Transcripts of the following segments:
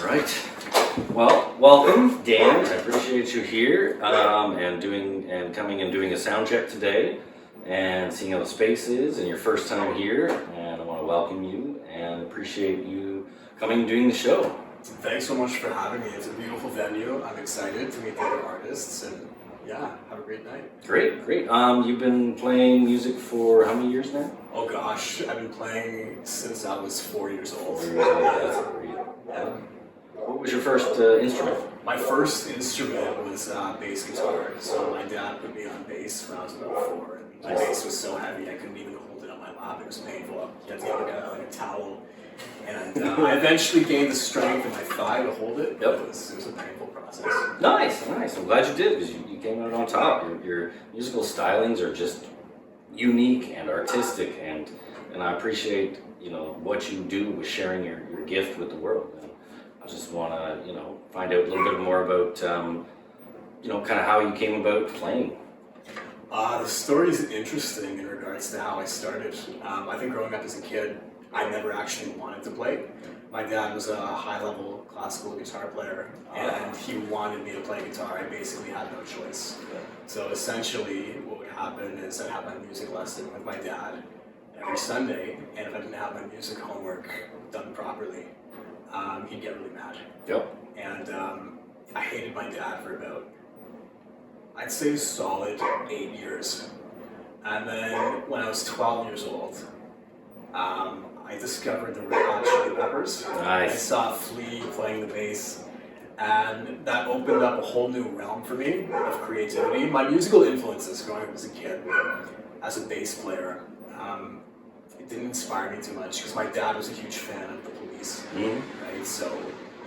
right. Well, welcome, Dan. I appreciate you here and coming and doing a sound check today and seeing how the space is and your first time here. And I want to welcome you and appreciate you coming and doing the show. Thanks so much for having me. It's a beautiful venue. I'm excited to meet the other artists and yeah, have a great night. Great. You've been playing music for how many years now? Oh gosh, I've been playing since I was 4 years old. That's great. Yeah. What was your first instrument? My first instrument was bass guitar. So my dad put me on bass when I was about 4. And my bass was so heavy I couldn't even hold it on my lap. It was painful. You had to get like a towel. And I eventually gained the strength in my thigh to hold it. Yep. It was a painful process. Nice. I'm glad you did because you came out on top. Your musical stylings are just unique and artistic, and I appreciate what you do with sharing your gift with the world. And I just want to find out a little bit more about kind of how you came about playing. The story is interesting in regards to how I started. I think growing up as a kid, I never actually wanted to play. My dad was a high-level classical guitar player, and he wanted me to play guitar. I basically had no choice. So essentially, what would happen is I'd have my music lesson with my dad every Sunday, and if I didn't have my music homework done properly, he'd get really mad. Yep. And I hated my dad for about, I'd say, solid 8 years. And then when I was 12 years old, I discovered the Red Hot Chili Peppers. Nice. I saw Flea playing the bass, and that opened up a whole new realm for me of creativity. My musical influences growing up as a kid, as a bass player, it didn't inspire me too much because my dad was a huge fan of the Police, right? So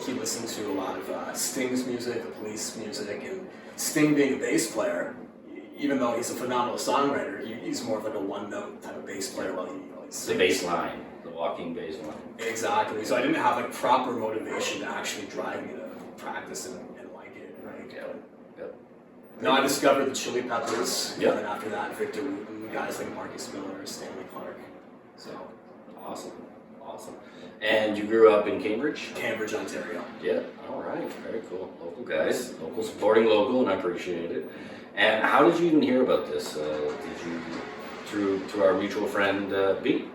he listened to a lot of Sting's music, the Police music, and Sting being a bass player, even though he's a phenomenal songwriter, he's more of like a one-note type of bass player while he sings. The bass line, the walking bass line. Exactly. So I didn't have like proper motivation to actually drive me to practice and like it, right? Yep. No, I discovered the Chili Peppers, Yep. and then after that, Victor Wooten, guys like Marcus Miller, Stanley Clark. So Awesome. And you grew up in Cambridge? Cambridge, Ontario. Yeah. All right. Very cool. Local guys. Local supporting local, and I appreciate it. And how did you even hear about this? Did you through our mutual friend B?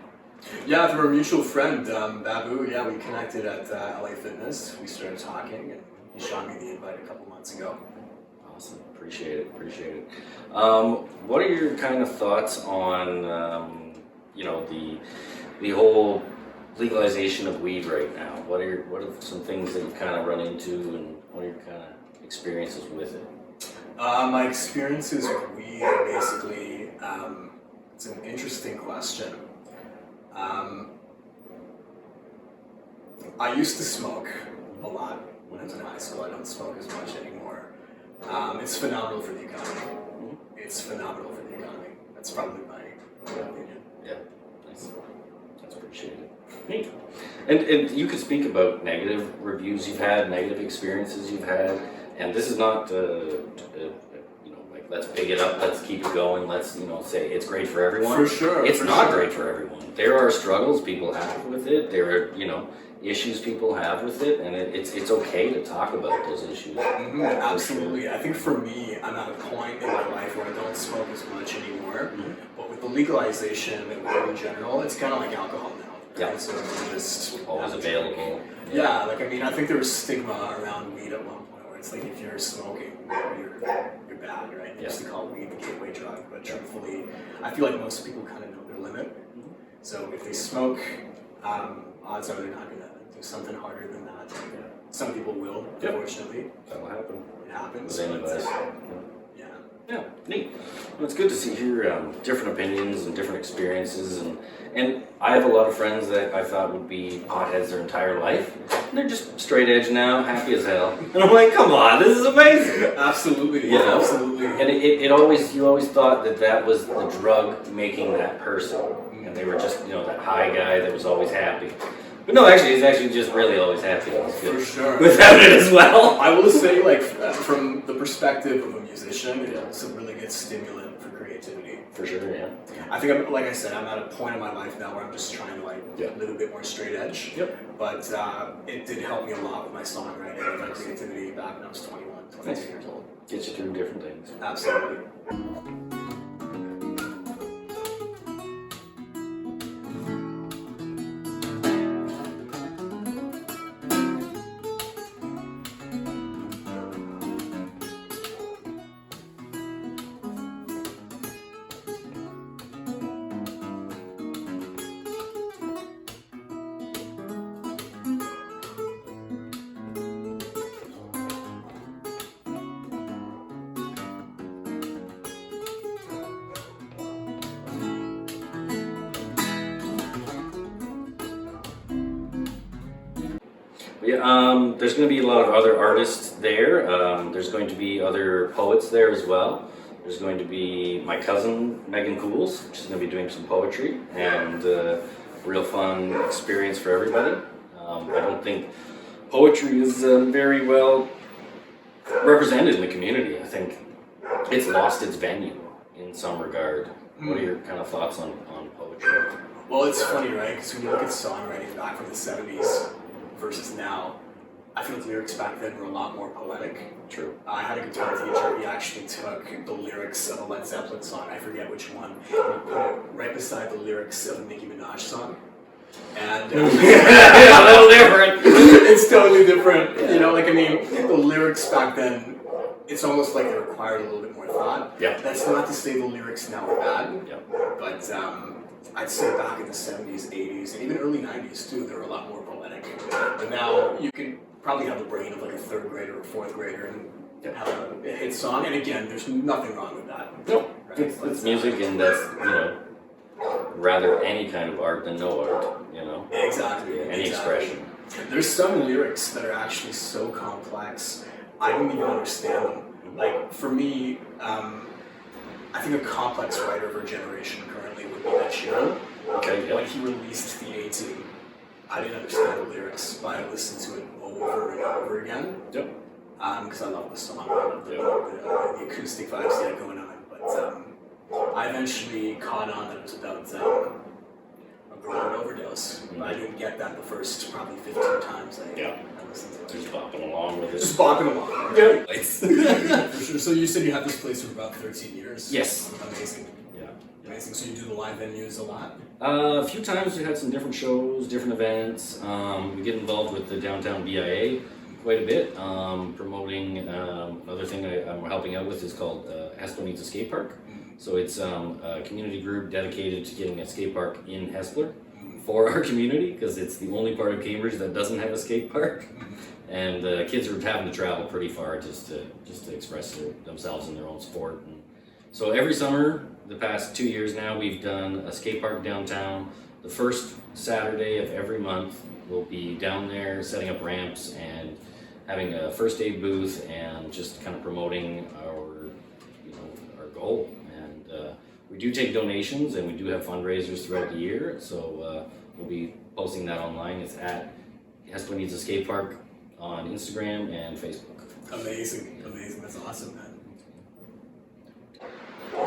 Yeah, through our mutual friend Babu. Yeah, we connected at LA Fitness. We started talking, and he shot me the invite a couple months ago. Awesome. Appreciate it. What are your kind of thoughts on the whole legalization of weed right now? What are some things that you've kind of run into, and what are your kind of experiences with it? My experiences with weed are basically, it's an interesting question. I used to smoke a lot when I was in high school. I don't smoke as much anymore. It's phenomenal for the economy. That's probably my opinion. Yeah, that's appreciated. Neat. And you could speak about negative reviews you've had, negative experiences you've had, and this is not let's big it up, let's keep it going, let's say it's great for everyone. For sure. It's not great for everyone. There are struggles people have with it. There are issues people have with it, and it's okay to talk about those issues. Mm-hmm, absolutely. I think for me, I'm at a point in my life where I don't smoke as much anymore. Mm-hmm. But with the legalization and weed in general, it's kind of like alcohol now. Right? Yeah. So it's just always available. Yeah, I think there was stigma around weed at one point where it's like if you're smoking, you're bad, right? They used to call weed the gateway drug, but truthfully, I feel like most people kind of know their limit. Mm-hmm. So if they smoke, odds are they're not going to do something harder than that. Yeah. Some people will, unfortunately. That'll happen. It happens. With any of us. Yeah, neat. Well, it's good to see hear different opinions and different experiences, and I have a lot of friends that I thought would be potheads their entire life, and they're just straight edge now, happy as hell. And I'm like, come on, this is amazing. Absolutely, absolutely. And you always thought that was the drug making that person, and they were just that high guy that was always happy. But no, actually, he's actually just really always happy. He's good For sure. without it as well. I will say, like, from the perspective of a musician, it's a really good stimulant for creativity. For sure, yeah. I think, like I said, I'm at a point in my life now where I'm just trying to, like, Yeah. live a bit more straight edge. Yep. But it did help me a lot with my songwriting and my creativity back when I was 21, 22 years old. Gets you through different things. Absolutely. Yeah, there's going to be a lot of other artists there. There's going to be other poets there as well. There's going to be my cousin, Megan Cools. She's going to be doing some poetry, and real fun experience for everybody. I don't think poetry is very well represented in the community. I think it's lost its venue in some regard. What are your kind of thoughts on poetry? Well, it's funny, right? Because when you look at songwriting back from the 70s versus now, I feel the lyrics back then were a lot more poetic. True. I had a guitar teacher, he actually took the lyrics of a Led Zeppelin song, I forget which one, and he put it right beside the lyrics of a Nicki Minaj song. And Yeah, a little different. it's totally different. You know, like, I mean, the lyrics back then, it's almost like they required a little bit more thought. Yeah. That's not to say the lyrics now are bad, Yeah. but I'd say back in the 70s, 80s, and even early 90s too, they were a lot more poetic. But now you can probably have the brain of like a third grader or fourth grader and have a hit song. And again, there's nothing wrong with that. Nope. Right? It's music, and that's, rather any kind of art than no art, Exactly. Any exactly. expression. There's some lyrics that are actually so complex, I don't even understand them. Like, for me, I think a complex writer of our generation currently would be Ed Sheeran. Okay, When yeah. he released the A-Team, I didn't understand the lyrics, but I listened to it over and over again. Yep. Because I love the song, I love the acoustic vibes he had going on. But I eventually caught on that it was about a growing overdose. I didn't get that the first probably 15 times I listened to it. Just bopping along with it. Just bopping along. Yeah. For sure. So you said you had this place for about 13 years? Yes. Amazing. Yeah. Amazing. So you do the live venues a lot? A few times we had some different shows, different events. We get involved with the downtown BIA quite a bit, promoting another thing I'm helping out with is called Hespeler Skate Park. So it's a community group dedicated to getting a skate park in Hespeler for our community, because it's the only part of Cambridge that doesn't have a skate park. And kids are having to travel pretty far just to express themselves in their own sport. And so every summer, the past 2 years now, we've done a skate park downtown. The first Saturday of every month, we'll be down there setting up ramps and having a first aid booth and just kind of promoting our goal. And we do take donations, and we do have fundraisers throughout the year. So we'll be posting that online. It's at Hespeler Needs a Skate Park on Instagram and Facebook. Amazing. That's awesome, man.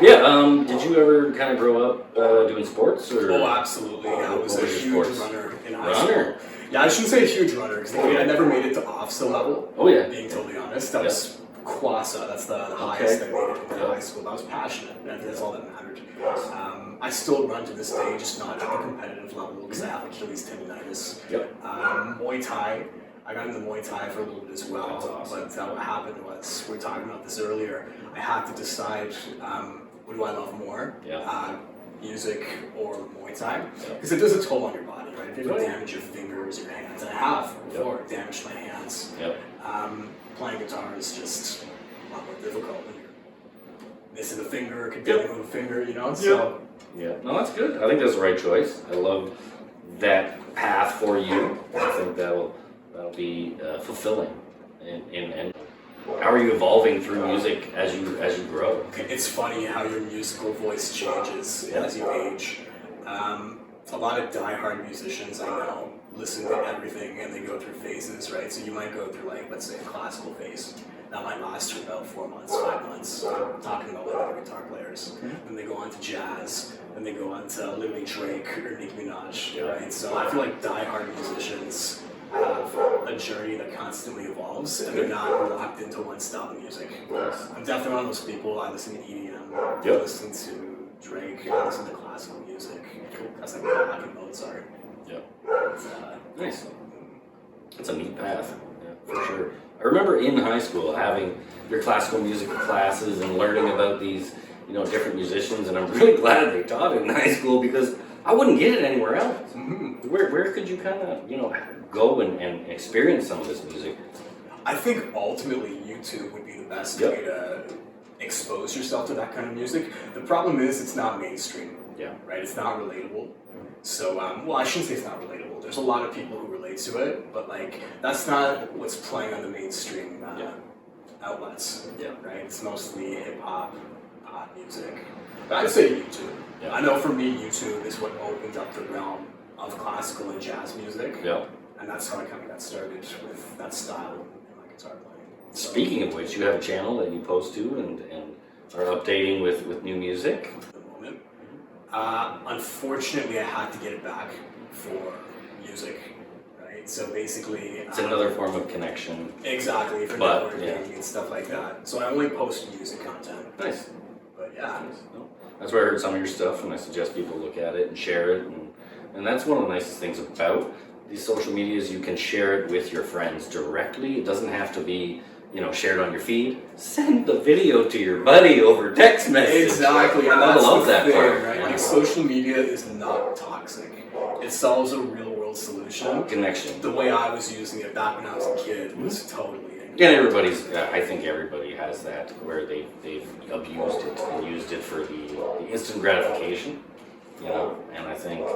Yeah, did you ever kind of grow up doing sports? Or? Oh, absolutely. I was What a was your huge sports? runner in high school. Yeah, I shouldn't say a huge runner, because I never made it to OFSA level. Oh yeah. Being totally honest, that was Quasa. That's the highest I made it in high school. I was passionate, and I think that's all that mattered. I still run to this day, just not at the competitive level, because I have Achilles tendonitis. Yep. Muay Thai. I got into Muay Thai for a little bit as well. That's awesome. But what happened was, we were talking about this earlier, I had to decide, what do I love more? Yeah. Music or Muay Thai? Yeah. Because it does a toll on your body, right? If you Right. damage your fingers, your hands, and I have before damaged my hands. Yep. Playing guitar is just a lot more difficult when you're missing a finger, could barely move a finger, So Yeah. No, that's good. I think that's the right choice. I love that path for you. I think that'll be fulfilling. And how are you evolving through music as you grow? it's funny how your musical voice changes as you age. A lot of diehard musicians I know listen to everything and they go through phases, right? So you might go through like, let's say, a classical phase. That might last for about 4 months, 5 months, talking about like other guitar players. Then they go on to jazz, then they go on to literally Drake or Nicki Minaj, right? So I feel like diehard musicians have a journey that constantly evolves and they're not locked into one style of music. I'm definitely one of those people. I listen to EDM, I listen to Drake, I listen to classical music. That's like Bach and Mozart. Nice. That's a neat path, for sure. I remember in high school having your classical music classes and learning about these, different musicians, and I'm really glad they taught it in high school because I wouldn't get it anywhere else. Where could you kind of, go and experience some of this music? I think ultimately YouTube would be the best way to expose yourself to that kind of music. The problem is it's not mainstream, right? It's not relatable. So, well, I shouldn't say it's not relatable. There's a lot of people who relate to it, but like that's not what's playing on the mainstream outlets, right? It's mostly hip hop, pop music. But I'd say YouTube. I know for me, YouTube is what opened up the realm of classical and jazz music. And that's how I kind of got started with that style in my guitar playing. So, speaking of which, you have a channel that you post to and are updating with new music. at the moment. Unfortunately, I had to get it back for music, right? So basically, it's another form of connection. Exactly, for networking and stuff like that. So I only post music content. Nice. But yeah. No, that's where I heard some of your stuff, and I suggest people look at it and share it. And that's one of the nicest things about these social medias. You can share it with your friends directly. It doesn't have to be, shared on your feed. Send the video to your buddy over text message. Exactly, and that's I love the that thing, part. right? Like social media is not toxic. It solves a real world solution. Connection. The way I was using it back when I was a kid was totally. Yeah, I think everybody has that where they've abused it and used it for the instant gratification, and I think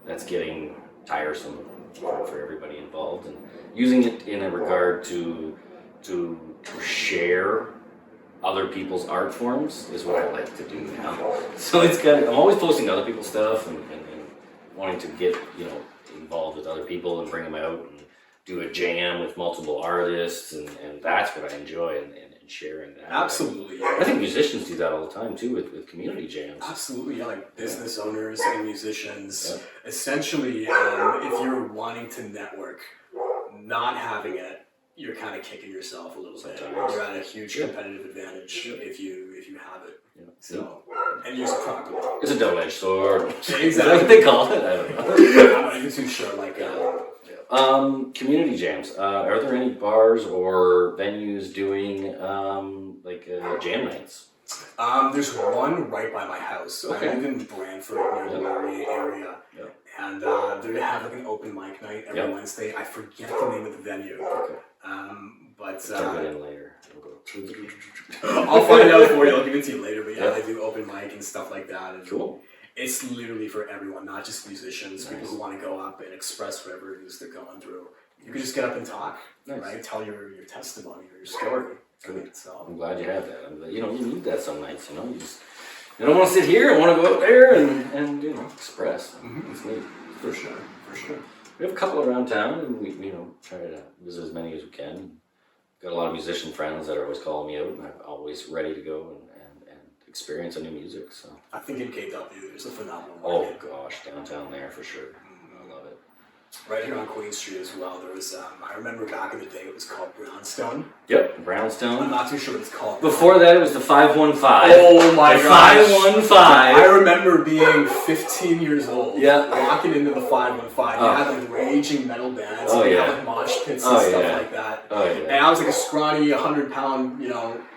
that's getting tiresome for everybody involved, and using it in a regard to share other people's art forms is what I like to do now. So I'm always posting other people's stuff and wanting to get involved with other people and bring them out and do a jam with multiple artists, and that's what I enjoy and sharing that. Absolutely. I think musicians do that all the time too with community jams. Absolutely, like business owners and musicians. Essentially, if you're wanting to network, not having it, you're kind of kicking yourself a little bit. You're at a huge competitive advantage if you have it. So, and use it properly. It's a double-edged sword. Exactly. Is that what they call it? I don't know. I'm not even too sure. Like, community jams. Are there any bars or venues doing jam nights? There's one right by my house. I live in Brantford, near the Laurier area, and they have like an open mic night every Wednesday. I forget the name of the venue, but I'll get in later. I'll find out for you. I'll give it to you later. But they do open mic and stuff like that. And cool. It's literally for everyone, not just musicians. People who want to go up and express whatever it is they're going through. You can just get up and talk, right? Tell your testimony or your story. Good. So I'm glad you have that. You need that some nights. You don't want to sit here. I want to go out there and express. It's neat. For sure. We have a couple around town, and we try to visit as many as we can. Got a lot of musician friends that are always calling me out, and I'm always ready to go and experience a new music. So I think in KW there's a phenomenal market. Oh gosh, downtown there for sure. I love it. Right here on Queen Street as well. There was I remember back in the day it was called Brownstone. Yep, Brownstone. I'm not too sure what it's called. Before that it was the 515. Oh my gosh. 515. I remember being 15 years old. Yeah. Walking into the 515. You had like raging metal bands. Oh, you had like mosh pits and stuff like that. Oh yeah. And I was like a scrawny 100-pound,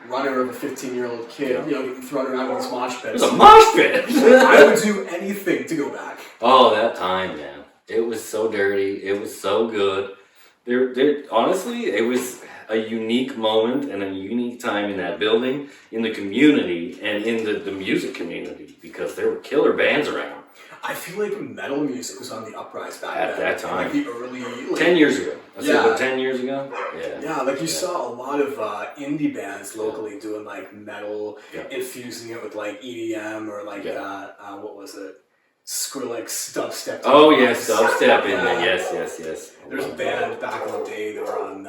runner of a 15-year-old kid, getting thrown around in these mosh pits. It was a mosh pit. I would do anything to go back. Oh, that time, man. It was so dirty. It was so good. Honestly, it was a unique moment and a unique time in that building, in the community, and in the music community, because there were killer bands around. I feel like metal music was on the uprise back at that time. Like the early 10 years ago. About 10 years ago? Yeah, like you saw a lot of indie bands locally doing like metal, infusing it with like EDM or like what was it? Skrillex dubstep. Oh yes, dubstep in there. Yes. There's a band back in the day that were on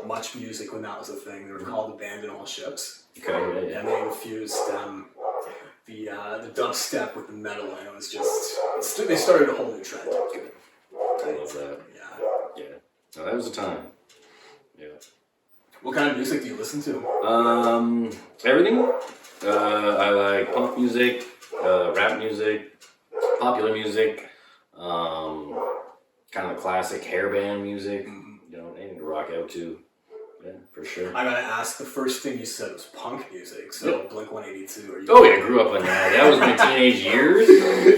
Much Music when that was a thing. They were called Abandon All Ships. Okay, And they infused the dubstep with the metal, and it was just they started a whole new trend. I love that. Yeah. No, that was a time. Yeah. What kind of music do you listen to? Everything. I like punk music, rap music, popular music, kind of classic hair band music. You know, anything to rock out to. Yeah, for sure. I gotta ask. The first thing you said was punk music, so Blink 182. Are you? Oh yeah, I grew up on that. That was my teenage years,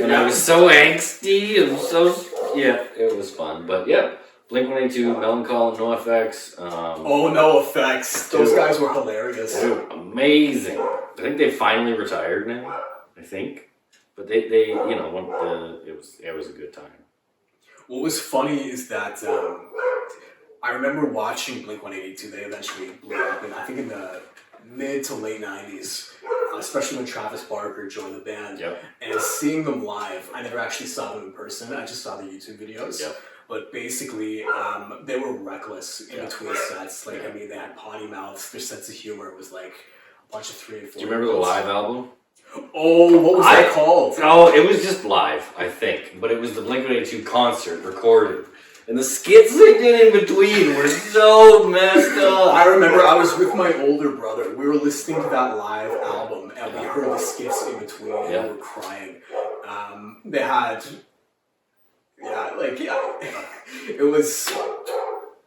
and I was so angsty and it was fun. But yeah, Blink 182, Melancholy, NoFX. NoFX. Those guys were hilarious. Dude, amazing. I think they finally retired now. I think, but they it was a good time. What was funny is that I remember watching Blink 182. They eventually blew up, and I think in the mid to late 90s, especially when Travis Barker joined the band. Yep. And seeing them live, I never actually saw them in person. I just saw the YouTube videos. Yep. But basically, they were reckless in between sets. Like, I mean, they had potty mouths. Their sense of humor was like a bunch of 3 and 4. Do you remember the live album? Oh, what was that called? Oh, it was just live, I think. But it was the Blink-182 concert recorded. And the skits they did in between were so messed up. I remember I was with my older brother. We were listening to that live album, and we heard the skits in between, and we were crying. They had... it was...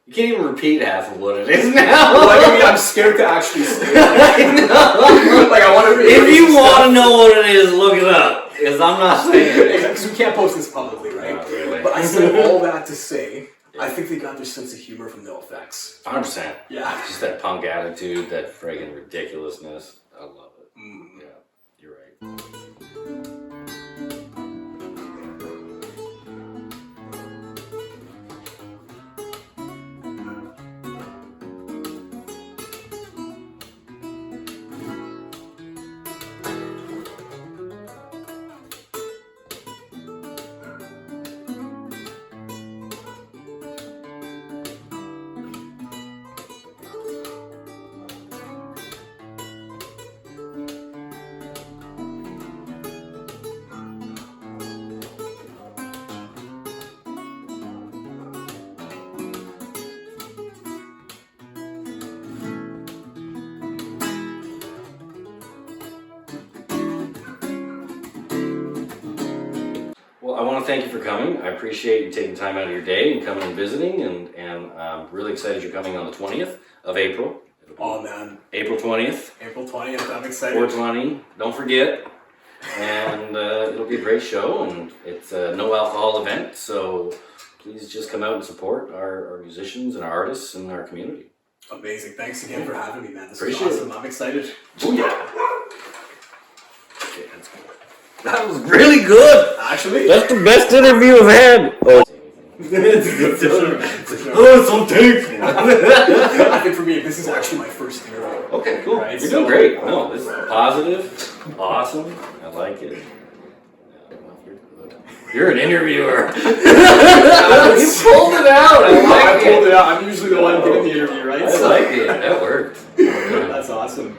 You can't even repeat half of what it is now. Well, I mean, I'm scared to actually say it. I know. Like, I want to. If you want to know what it is, look it up. Because I'm not saying it. Because we can't post this publicly, right? Not really. But I said all that to say, I think they got their sense of humor from NoFX. 100%. Yeah. Just that punk attitude, that friggin' ridiculousness. I love it. Yeah, you're right. Well, I want to thank you for coming. I appreciate you taking time out of your day and coming and visiting, and I'm really excited you're coming on the 20th of April. Oh, man. April 20th. April 20th, I'm excited. 420, don't forget. And it'll be a great show, and it's a no alcohol event, so please just come out and support our musicians and our artists and our community. Amazing. Thanks again for having me, man. This Appreciate was awesome. I'm excited. Booyah! Okay, that's good. That was really good! Actually? That's the best interview I've had! Oh, it's so tasty! I think for me, this is actually my first interview. Okay, cool. Right, You're doing great. No, this is positive, awesome. I like it. You're an interviewer. You pulled it out. I pulled it out. I'm usually the one giving the interview, right? I like it. That worked. That's awesome.